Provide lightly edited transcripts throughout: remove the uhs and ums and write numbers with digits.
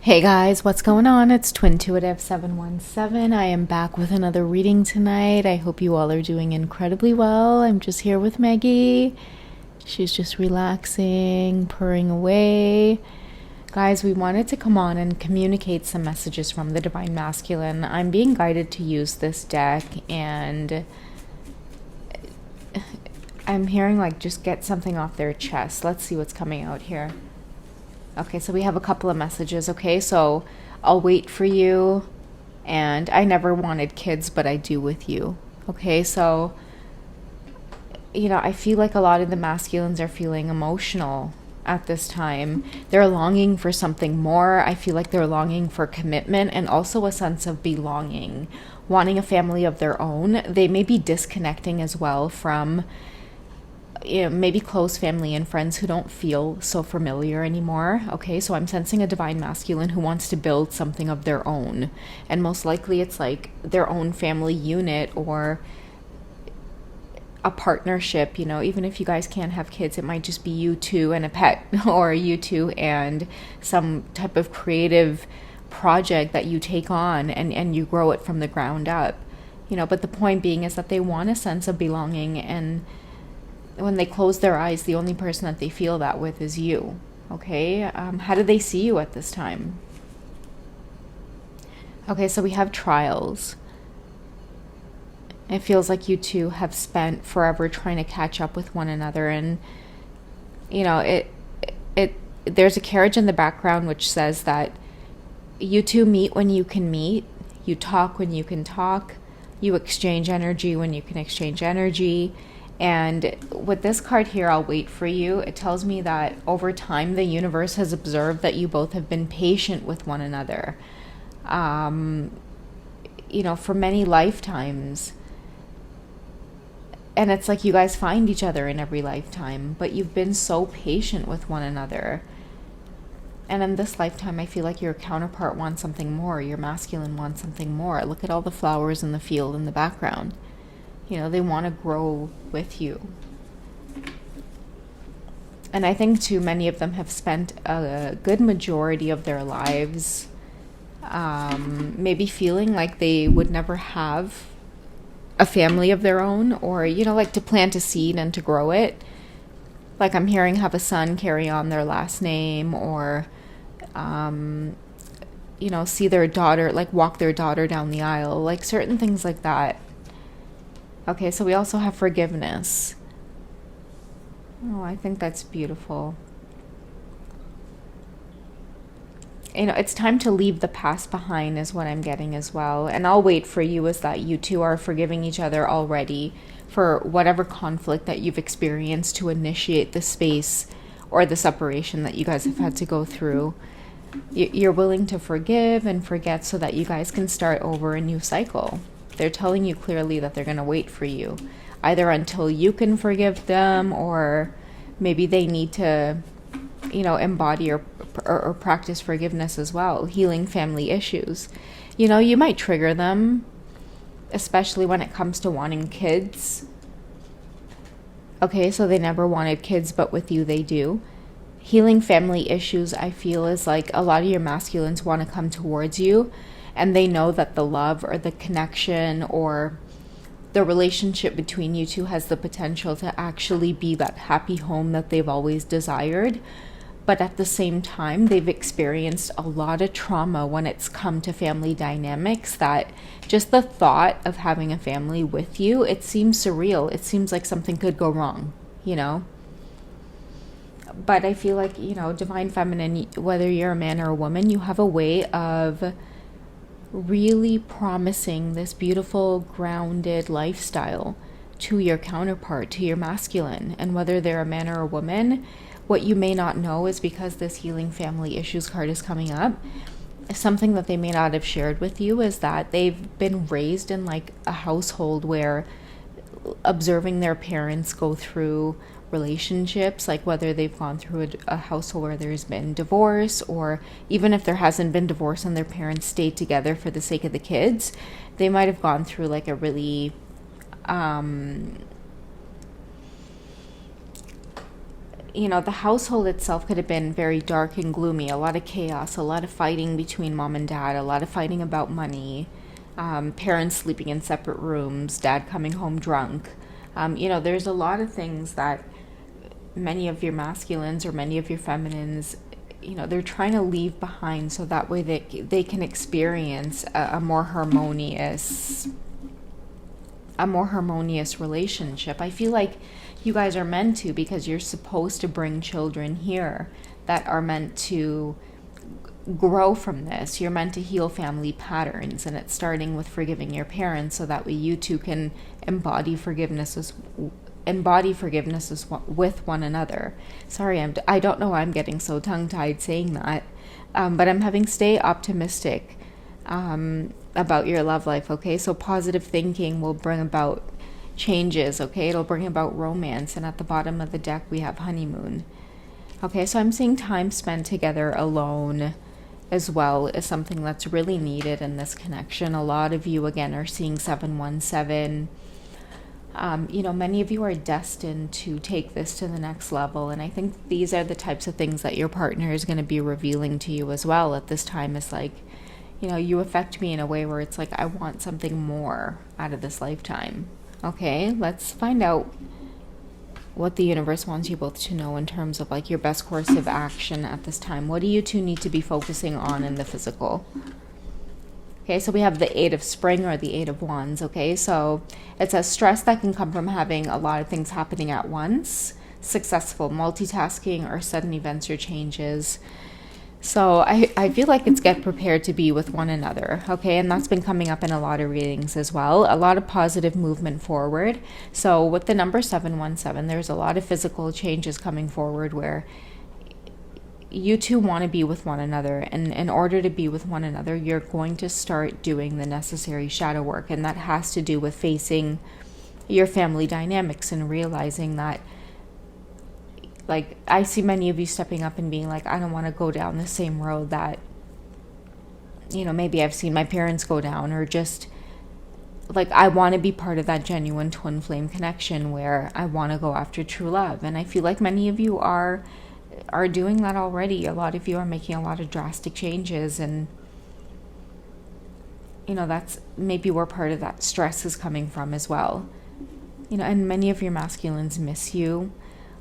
Hey guys, what's going on? It's Twintuitive 717. I am back with another reading tonight. I hope you all are doing incredibly well. I'm just here with Maggie. She's just relaxing, purring away. Guys, we wanted to come on and communicate some messages from the Divine Masculine. I'm being guided to use this deck, and I'm hearing like just get something off their chest. Let's see what's coming out here. Okay, so we have a couple of messages. Okay, so I'll wait for you, and I never wanted kids, but I do with you. Okay, so, I feel like a lot of the masculines are feeling emotional at this time. They're longing for something more. I feel like they're longing for commitment and also a sense of belonging, wanting a family of their own. They may be disconnecting as well from maybe close family and friends who don't feel so familiar anymore. Okay, so I'm sensing a divine masculine who wants to build something of their own, and most likely it's like their own family unit or a partnership. Even if you guys can't have kids, it might just be you two and a pet or you two and some type of creative project that you take on and you grow it from the ground up. But the point being is that they want a sense of belonging, and when they close their eyes, the only person that they feel that with is you. Okay, how do they see you at this time? Okay, so we have trials. It feels like you two have spent forever trying to catch up with one another, and there's a carriage in the background which says that you two meet when you can meet, you talk when you can talk, you exchange energy when you can exchange energy. And with this card here, I'll wait for you. It tells me that over time, the universe has observed that you both have been patient with one another, for many lifetimes. And it's like you guys find each other in every lifetime, but you've been so patient with one another. And in this lifetime, I feel like your counterpart wants something more. Your masculine wants something more. Look at all the flowers in the field in the background. They want to grow with you. And I think too many of them have spent a good majority of their lives maybe feeling like they would never have a family of their own, or, like to plant a seed and to grow it. Like I'm hearing have a son carry on their last name, or, see their daughter, like walk their daughter down the aisle, like certain things like that. Okay, so we also have forgiveness. Oh, I think that's beautiful. It's time to leave the past behind is what I'm getting as well. And I'll wait for you is that you two are forgiving each other already for whatever conflict that you've experienced to initiate the space or the separation that you guys have had to go through. You're willing to forgive and forget so that you guys can start over a new cycle. They're telling you clearly that they're going to wait for you, either until you can forgive them, or maybe they need to, embody or practice forgiveness as well, healing family issues. You might trigger them, especially when it comes to wanting kids. Okay, so they never wanted kids, but with you they do. Healing family issues, I feel, is like a lot of your masculines want to come towards you, and they know that the love or the connection or the relationship between you two has the potential to actually be that happy home that they've always desired. But at the same time, they've experienced a lot of trauma when it's come to family dynamics, that just the thought of having a family with you, it seems surreal. It seems like something could go wrong, But I feel like, Divine Feminine, whether you're a man or a woman, you have a way of really promising this beautiful, grounded lifestyle to your counterpart, to your masculine. And whether they're a man or a woman, what you may not know is because this healing family issues card is coming up, something that they may not have shared with you is that they've been raised in like a household where observing their parents go through relationships, like whether they've gone through a household where there's been divorce, or even if there hasn't been divorce and their parents stayed together for the sake of the kids, they might have gone through like a really the household itself could have been very dark and gloomy, a lot of chaos, a lot of fighting between mom and dad, a lot of fighting about money, parents sleeping in separate rooms, dad coming home drunk. There's a lot of things that many of your masculines or many of your feminines, they're trying to leave behind so that way they can experience a more harmonious relationship. I feel like you guys are meant to, because you're supposed to bring children here that are meant to grow from this. You're meant to heal family patterns, and it's starting with forgiving your parents so that way you two can embody forgiveness with one another. Sorry, I don't know why I'm getting so tongue-tied saying that, but I'm having stay optimistic about your love life, okay? So positive thinking will bring about changes, okay? It'll bring about romance, and at the bottom of the deck we have honeymoon. Okay, so I'm seeing time spent together alone as well is something that's really needed in this connection. A lot of you, again, are seeing 717. Many of you are destined to take this to the next level, and I think these are the types of things that your partner is going to be revealing to you as well at this time. Is like, you affect me in a way where it's like, I want something more out of this lifetime. Okay, let's find out what the universe wants you both to know in terms of like your best course of action at this time. What do you two need to be focusing on in the physical? Okay, so we have the Eight of Spring or the Eight of Wands, okay? So it's a stress that can come from having a lot of things happening at once, successful multitasking, or sudden events or changes. So I feel like it's get prepared to be with one another, okay? And that's been coming up in a lot of readings as well. A lot of positive movement forward. So with the number 717, there's a lot of physical changes coming forward where you two want to be with one another. And in order to be with one another, you're going to start doing the necessary shadow work. And that has to do with facing your family dynamics and realizing that, like, I see many of you stepping up and being like, I don't want to go down the same road that, maybe I've seen my parents go down, or just like, I want to be part of that genuine twin flame connection where I want to go after true love. And I feel like many of you are doing that already. A lot of you are making a lot of drastic changes, and that's maybe where part of that stress is coming from as well. And many of your masculines miss you.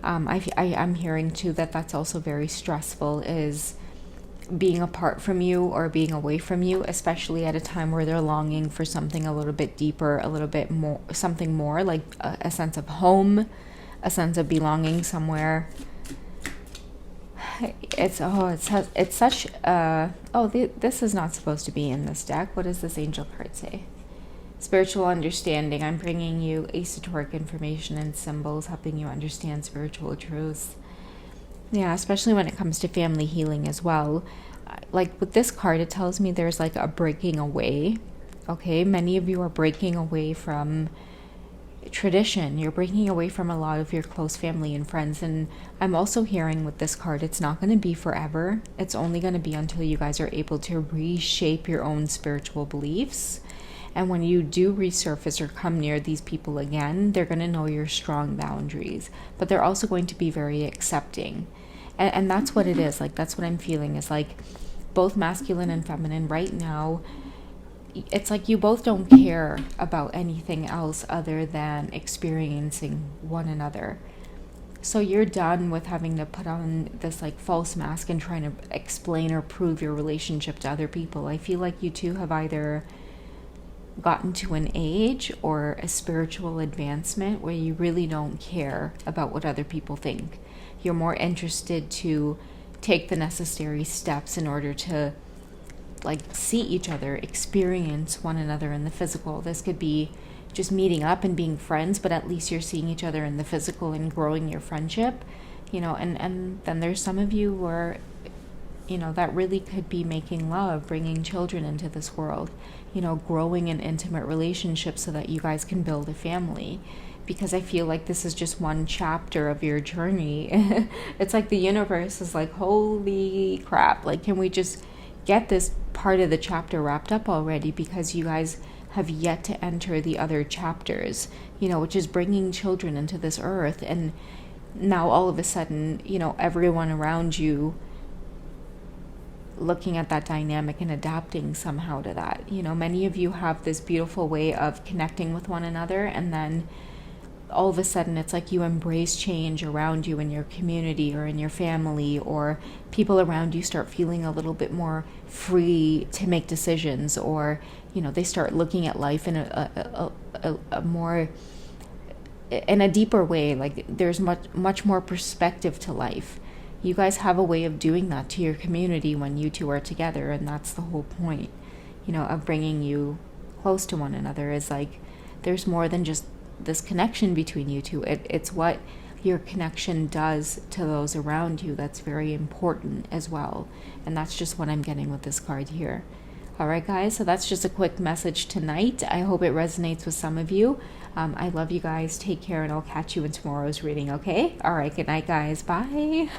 I'm hearing too that that's also very stressful, is being apart from you or being away from you, especially at a time where they're longing for something a little bit deeper, a little bit more, something more like a sense of home, a sense of belonging somewhere. This is not supposed to be in this deck. What does this angel card say? Spiritual understanding. I'm bringing you esoteric information and symbols, helping you understand spiritual truths. Yeah, especially when it comes to family healing as well. Like with this card, it tells me there's like a breaking away. Okay, many of you are breaking away from tradition. You're breaking away from a lot of your close family and friends. And I'm also hearing with this card, it's not going to be forever. It's only going to be until you guys are able to reshape your own spiritual beliefs. And when you do resurface or come near these people again, they're going to know your strong boundaries, but they're also going to be very accepting. And that's what it is. Like, that's what I'm feeling, is like both masculine and feminine right now. It's like you both don't care about anything else other than experiencing one another. So you're done with having to put on this like false mask and trying to explain or prove your relationship to other people. I feel like you two have either gotten to an age or a spiritual advancement where you really don't care about what other people think. You're more interested to take the necessary steps in order to like see each other, experience one another in the physical. This could be just meeting up and being friends, but at least you're seeing each other in the physical and growing your friendship, and then there's some of you where that really could be making love, bringing children into this world, growing an intimate relationship so that you guys can build a family. Because I feel like this is just one chapter of your journey. It's like the universe is like, holy crap, like, can we just get this part of the chapter wrapped up already? Because you guys have yet to enter the other chapters, which is bringing children into this earth. And now all of a sudden, you know, everyone around you looking at that dynamic and adapting somehow to that. You know, many of you have this beautiful way of connecting with one another, and then all of a sudden it's like you embrace change around you in your community or in your family, or people around you start feeling a little bit more free to make decisions, or, you know, they start looking at life in a more, in a deeper way. Like there's much more perspective to life. You guys have a way of doing that to your community when you two are together, and that's the whole point, you know, of bringing you close to one another, is like there's more than just this connection between you two. It's what your connection does to those around you that's very important as well. And that's just what I'm getting with this card here. All right, guys, so that's just a quick message tonight. I hope it resonates with some of you. I love you guys. Take care, and I'll catch you in tomorrow's reading, okay? All right, good night, guys. Bye.